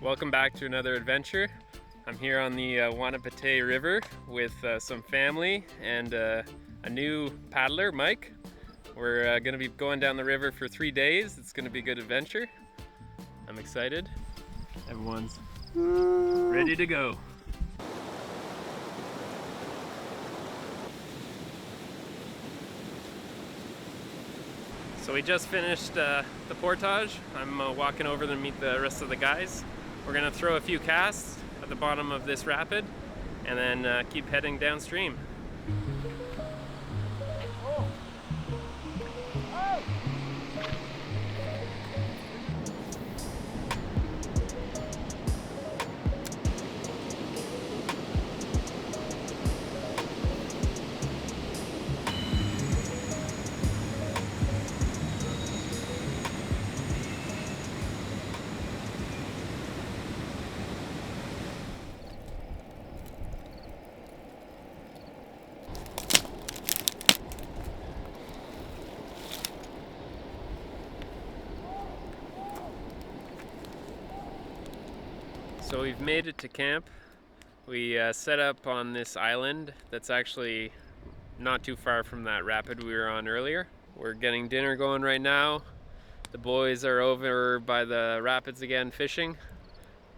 Welcome back to another adventure. I'm here on the Wanapitei River with some family and a new paddler, Mike. We're gonna be going down the river for 3 days. It's gonna be a good adventure. I'm excited. Everyone's ready to go. So we just finished the portage. I'm walking over to meet the rest of the guys. We're gonna throw a few casts at the bottom of this rapid and then keep heading downstream. So we've made it to camp. We set up on this island that's actually not too far from that rapid we were on earlier. We're getting dinner going right now. The boys are over by the rapids again fishing,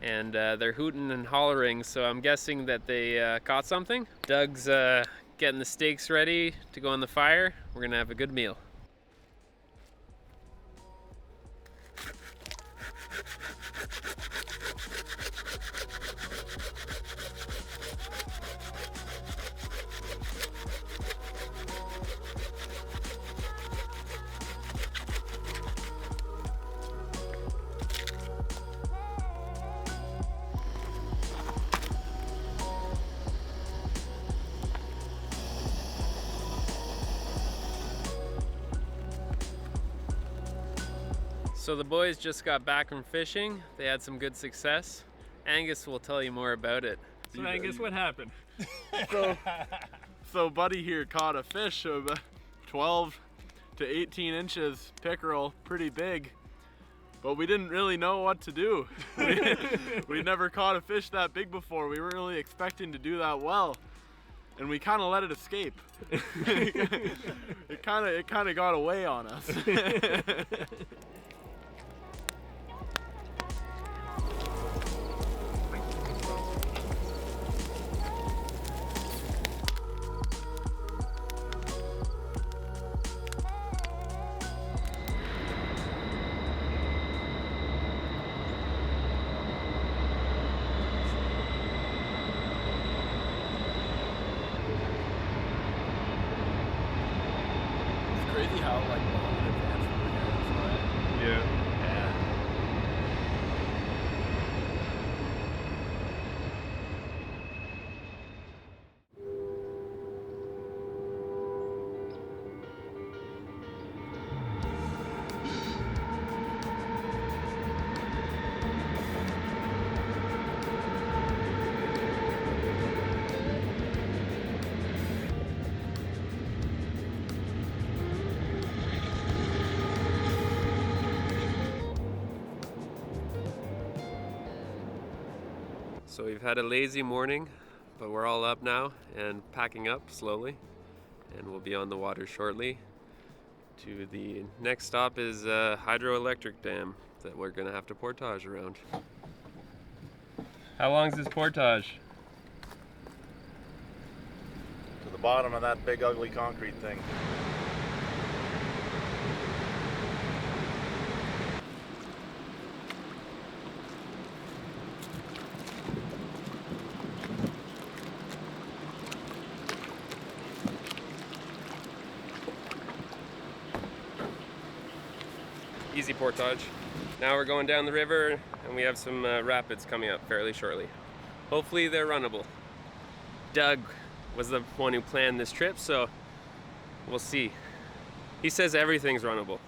and they're hooting and hollering, so I'm guessing that they caught something. Doug's getting the steaks ready to go on the fire. We're gonna have a good meal. So the boys just got back from fishing. They had some good success. Angus will tell you more about it. So Angus, what happened? So Buddy here caught a fish of 12 to 18 inches pickerel, pretty big, but we didn't really know what to do. We never caught a fish that big before. We weren't really expecting to do that well, and we kind of let it escape. It kind of got away on us. Crazy how like long in advance we were here, right? Yeah. So we've had a lazy morning, but we're all up now and packing up slowly, and we'll be on the water shortly. To the next stop is a hydroelectric dam that we're gonna have to portage around. How long is this portage? To the bottom of that big ugly concrete thing. Easy portage. Now we're going down the river and we have some rapids coming up fairly shortly. Hopefully they're runnable. Doug was the one who planned this trip, so we'll see. He says everything's runnable.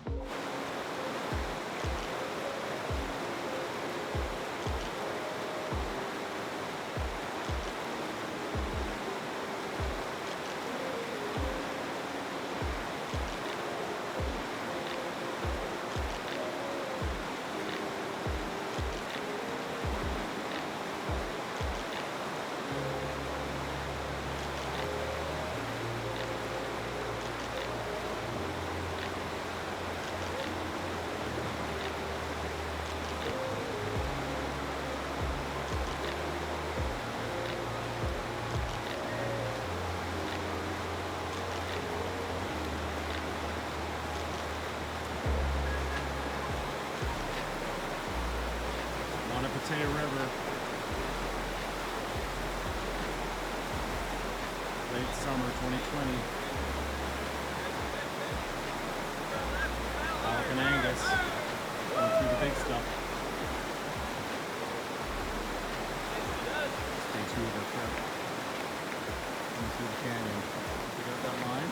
Wanapitei River. Late summer 2020. Alec and Angus going through the big stuff. Day 2 of our trip. Going through the canyon. You got that line?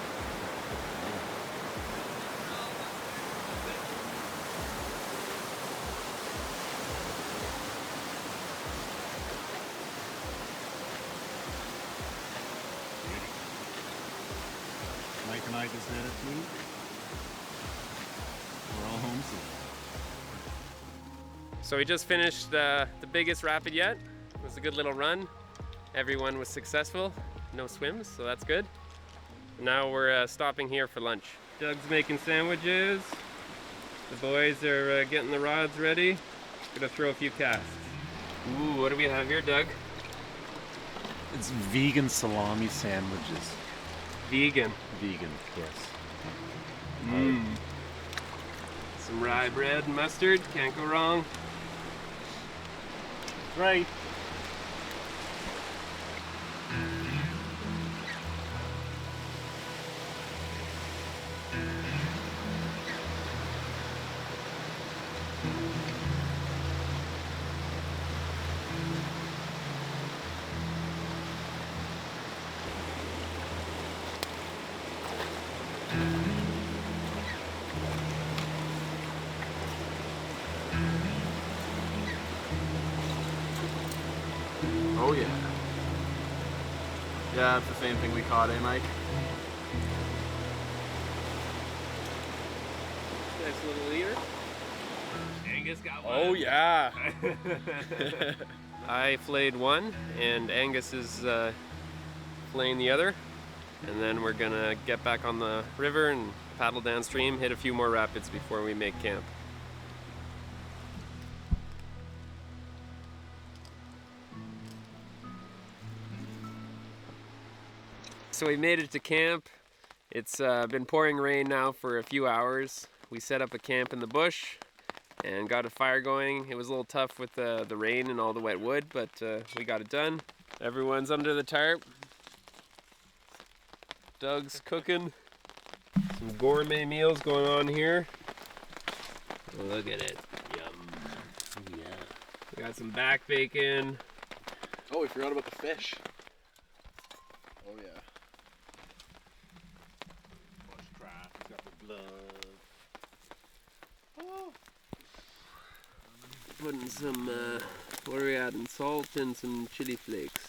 Mike and I just had it too. We're all homesick. So we just finished the biggest rapid yet. It was a good little run. Everyone was successful. No swims, so that's good. Now we're stopping here for lunch. Doug's making sandwiches. The boys are getting the rods ready. Gonna throw a few casts. Ooh, what do we have here, Doug? It's vegan salami sandwiches. Vegan. Vegan, yes. Mmm. Some rye bread and mustard, can't go wrong. Right. Oh yeah. Yeah, it's the same thing we caught, eh, Mike? Nice little leader. Angus got one. Oh yeah. I flayed one, and Angus is flaying the other. And then we're gonna get back on the river and paddle downstream, hit a few more rapids before we make camp. So we made it to camp. It's been pouring rain now for a few hours. We set up a camp in the bush and got a fire going. It was a little tough with the rain and all the wet wood, but we got it done. Everyone's under the tarp. Doug's cooking. Some gourmet meals going on here. Look at it. Yum. Yeah. We got some back bacon. Oh, we forgot about the fish. Oh yeah. Putting some, what are we adding? Salt and some chili flakes.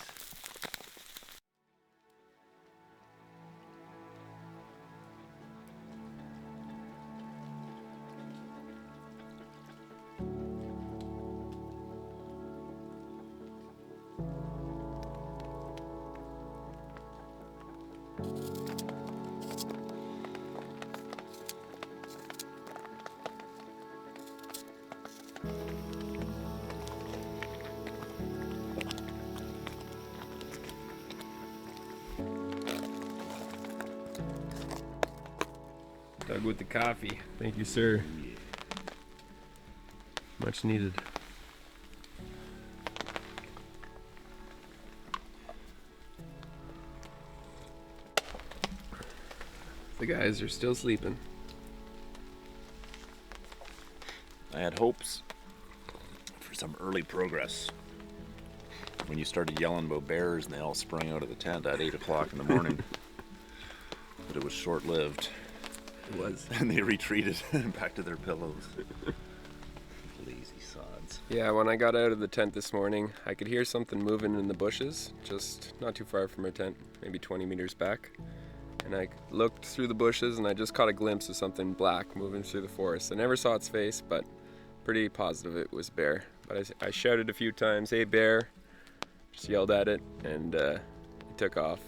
Doug with the coffee. Thank you, sir. Much needed. The guys are still sleeping. I had hopes for some early progress. When you started yelling about bears and they all sprang out of the tent at 8 o'clock in the morning. But it was short-lived. It was. And they retreated back to their pillows. Lazy sods. Yeah, when I got out of the tent this morning, I could hear something moving in the bushes, just not too far from our tent, maybe 20 meters back. And I looked through the bushes and I just caught a glimpse of something black moving through the forest. I never saw its face, but pretty positive it was bear. But I shouted a few times, "Hey bear," just yelled at it, and it took off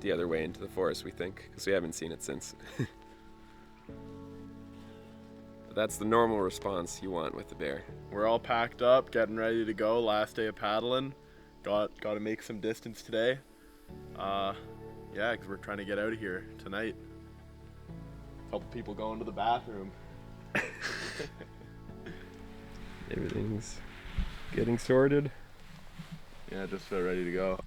the other way into the forest, we think, because we haven't seen it since. But that's the normal response you want with the bear. We're all packed up, getting ready to go. Last day of paddling. Got to make some distance today. Yeah, because we're trying to get out of here tonight. Help people go into the bathroom. Everything's Getting sorted. Yeah, just about ready to go.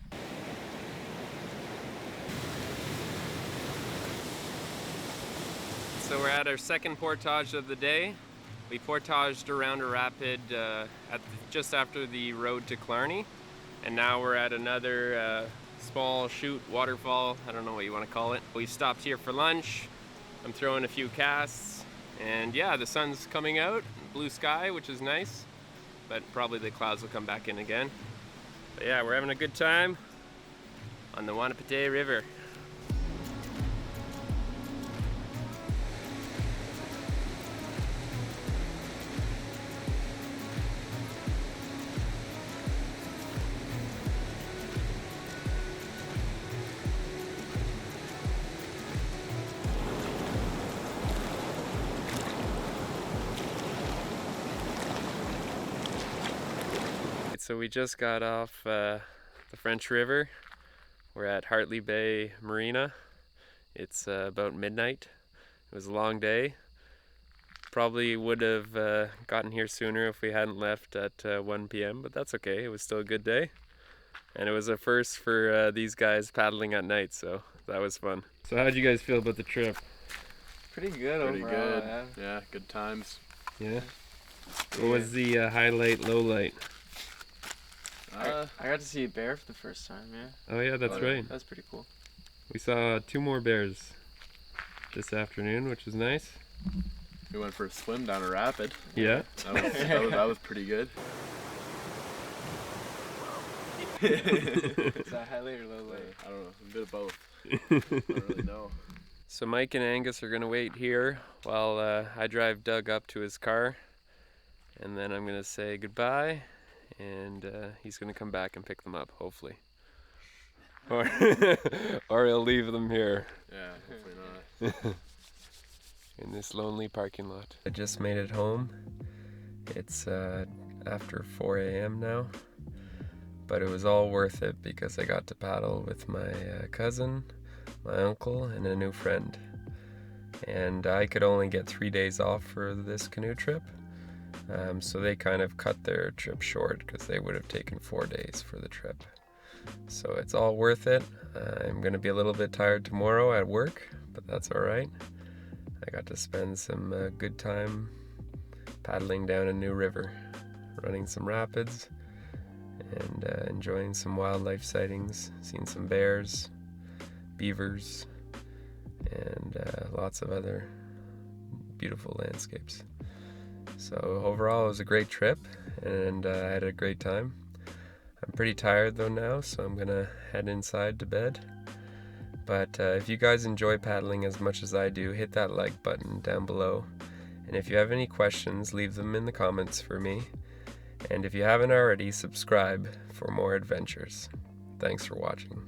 So we're at our second portage of the day. We portaged around a rapid just after the road to Killarney, and now we're at another small chute, waterfall, I don't know what you want to call it. We stopped here for lunch. I'm throwing a few casts, and yeah, the sun's coming out, blue sky, which is nice, but probably the clouds will come back in again. But yeah, we're having a good time on the Wanapitei River. So we just got off the French River. We're at Hartley Bay Marina. It's about midnight. It was a long day. Probably would have gotten here sooner if we hadn't left at 1 p.m., but that's okay. It was still a good day. And it was a first for these guys paddling at night, so that was fun. So how did you guys feel about the trip? Pretty good Pretty overall. good. Yeah, good times. Yeah? What was the highlight, low light? I got to see a bear for the first time, yeah. Oh yeah, that's right. That's pretty cool. We saw 2 more bears this afternoon, which is nice. We went for a swim down a rapid. Yeah. That was pretty good. Is that highlight or low light? I don't know, a bit of both. I don't really know. So Mike and Angus are gonna wait here while I drive Doug up to his car, and then I'm gonna say goodbye, and he's gonna come back and pick them up, hopefully. Or or he'll leave them here. Yeah, hopefully not. In this lonely parking lot. I just made it home. It's after 4 a.m. now, but it was all worth it because I got to paddle with my cousin, my uncle, and a new friend. And I could only get 3 days off for this canoe trip, so they kind of cut their trip short because they would have taken 4 days for the trip. So it's all worth it. I'm gonna be a little bit tired tomorrow at work, but that's all right. I got to spend some good time paddling down a new river, running some rapids, and enjoying some wildlife sightings, seeing some bears, beavers, and lots of other beautiful landscapes. So overall, it was a great trip, and I had a great time. I'm pretty tired though now, so I'm gonna head inside to bed. But if you guys enjoy paddling as much as I do, hit that like button down below. And if you have any questions, leave them in the comments for me. And if you haven't already, subscribe for more adventures. Thanks for watching.